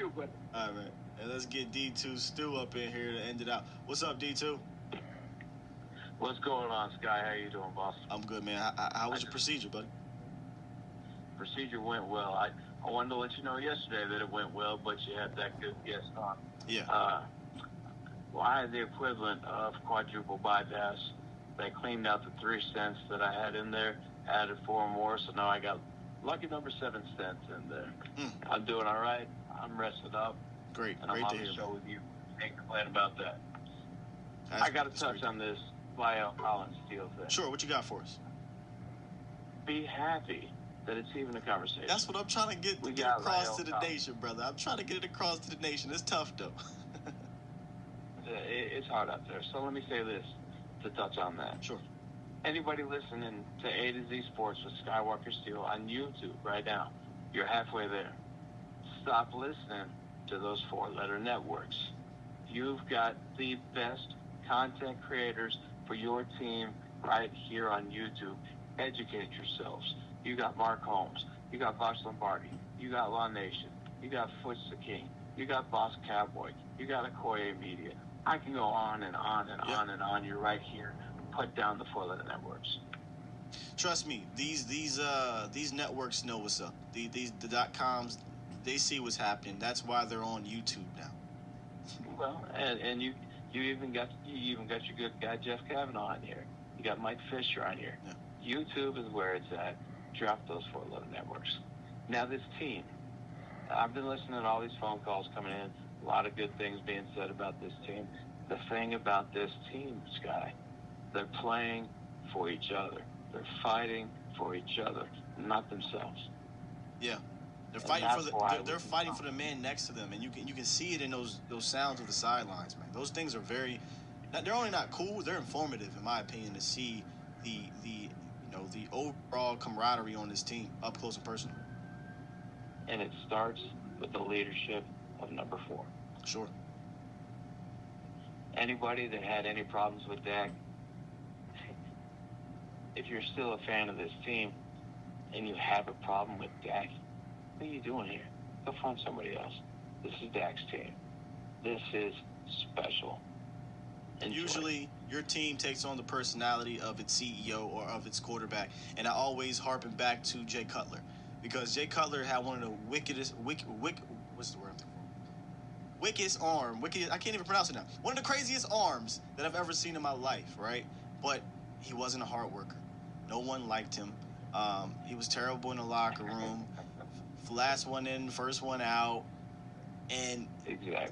All right, man. And let's get D2 Steele up in here to end it out. What's up, D2? What's going on, Sky? How you doing, boss? I'm good, man. How was your procedure, buddy? Procedure went well. I wanted to let you know yesterday that it went well, but you had that good guest on. Yeah. Well, I had the equivalent of quadruple bypass. They cleaned out the 3 stents that I had in there, added 4 more, so now I got lucky number 7 stents in there. I'm doing all right. I'm rested up. Great. And I'm Great on to the hear. show with you. Can't complain about that. That's I got to touch on this Lyle Collins Steele thing. Sure. What you got for us? Be happy that it's even a conversation. That's what I'm trying to get across to the nation, brother. I'm trying to get it across to the nation. It's tough, though. It's hard out there. So let me say this to touch on that. Sure. Anybody listening to A to Z Sports with Skywalker Steele on YouTube right now, you're halfway there. Stop listening to those 4-letter networks. You've got the best content creators for your team right here on YouTube. Educate yourselves. You got Mark Holmes. You got Vosh Lombardi. You got Law Nation. You got Foots the King. You got Boss Cowboy. You got Okoye Media. I can go on and on and on and on. You're right here. Put down the 4-letter networks. Trust me, these networks know what's up. The .coms, they see what's happening. That's why they're on YouTube now. Well, and you even got your good guy Jeff Kavanaugh on here. You got Mike Fisher on here. Yeah. YouTube is where it's at. Drop those 4-letter networks. Now this team, I've been listening to all these phone calls coming in. A lot of good things being said about this team. The thing about this team, Sky, they're playing for each other. They're fighting for each other, not themselves. Yeah, they're fighting they're fighting for the man next to them, and you can see it in those sounds of the sidelines, man. Those things are they're only not cool, they're informative, in my opinion, to see the overall camaraderie on this team up close and personal. And it starts with the leadership of number 4. Sure. Anybody that had any problems with Dak, if you're still a fan of this team and you have a problem with Dak, what are you doing here? Go find somebody else. This is Dak's team. This is special. Enjoy. Usually, your team takes on the personality of its CEO or of its quarterback, and I always harpen back to Jay Cutler, because Jay Cutler had one of the wickedest I can't even pronounce it now. One of the craziest arms that I've ever seen in my life, right? But he wasn't a hard worker. No one liked him. He was terrible in the locker room. Last one in, first one out. And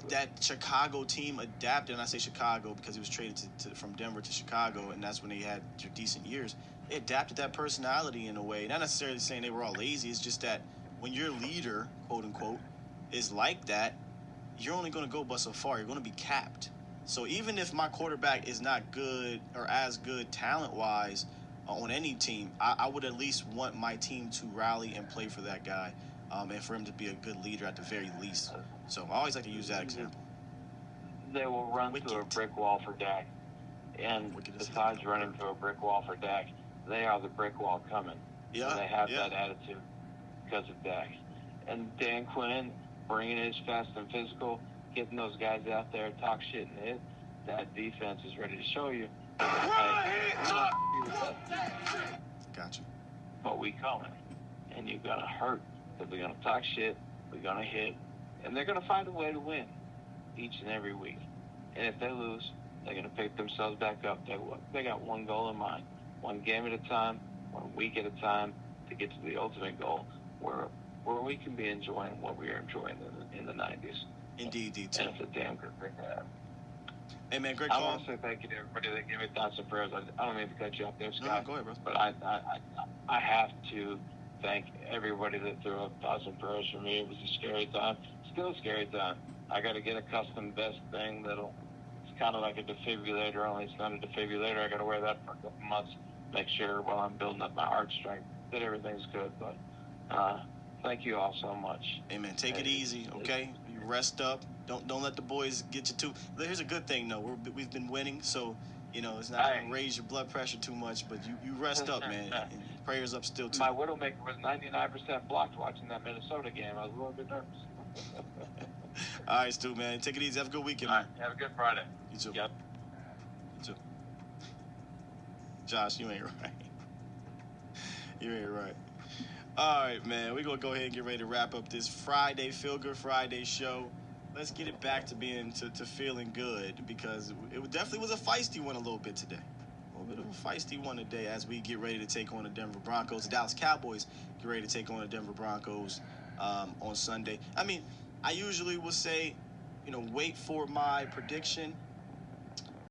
that Chicago team adapted, and I say Chicago because he was traded from Denver to Chicago, and that's when they had decent years. They adapted that personality in a way. Not necessarily saying they were all lazy. It's just that when your leader, quote unquote, is like that, you're only going to go but so far. You're going to be capped. So even if my quarterback is not good or as good talent-wise on any team, I would at least want my team to rally and play for that guy, and for him to be a good leader at the very least. So I always like to use that example. They will run through a brick wall for Dak. And besides running through a brick wall for Dak, they are the brick wall coming. Yeah, and they have that attitude because of Dak. And Dan Quinn bringing his fast and physical, getting those guys out there, talk shit and hit. That defense is ready to show you. Gotcha. But we coming. And you're going to hurt. Because we're going to talk shit. We're going to hit. And they're going to find a way to win each and every week. And if they lose, they're going to pick themselves back up. They got one goal in mind. One game at a time, 1 week at a time, to get to the ultimate goal where we can be enjoying what we are enjoying in the 90s. Indeed, D2. And it's a damn good thing to have. Hey, man, great call. I want to say thank you to everybody that gave me thoughts and prayers. I don't mean to cut you off there, Scott. No, go ahead, bro. But I have to thank everybody that threw up thoughts and prayers for me. It was a scary time. Still a scary time. I got to get a custom vest thing it's kind of like a defibrillator, only it's not a defibrillator. I got to wear that for a couple months. Make sure while I'm building up my heart strength that everything's good. But thank you all so much. Hey, man, take it easy, okay? You rest up. Don't let the boys get you too. Here's a good thing, though. We've been winning, so, it's not going to raise your blood pressure too much, but you rest up, man. And prayers up still, too. My Widowmaker was 99% blocked watching that Minnesota game. I was a little bit nervous. All right, Stu, man. Take it easy. Have a good weekend. All right. Have a good Friday. You too. Yep. You too. Josh, you ain't right. You ain't right. All right, man. We're going to go ahead and get ready to wrap up this Friday, Feel Good Friday show. Let's get it back to being to feeling good, because it definitely was a feisty one a little bit today. A little bit of a feisty one today as we get ready to take on the Denver Broncos. The Dallas Cowboys get ready to take on the Denver Broncos on Sunday. I mean, I usually will say, wait for my prediction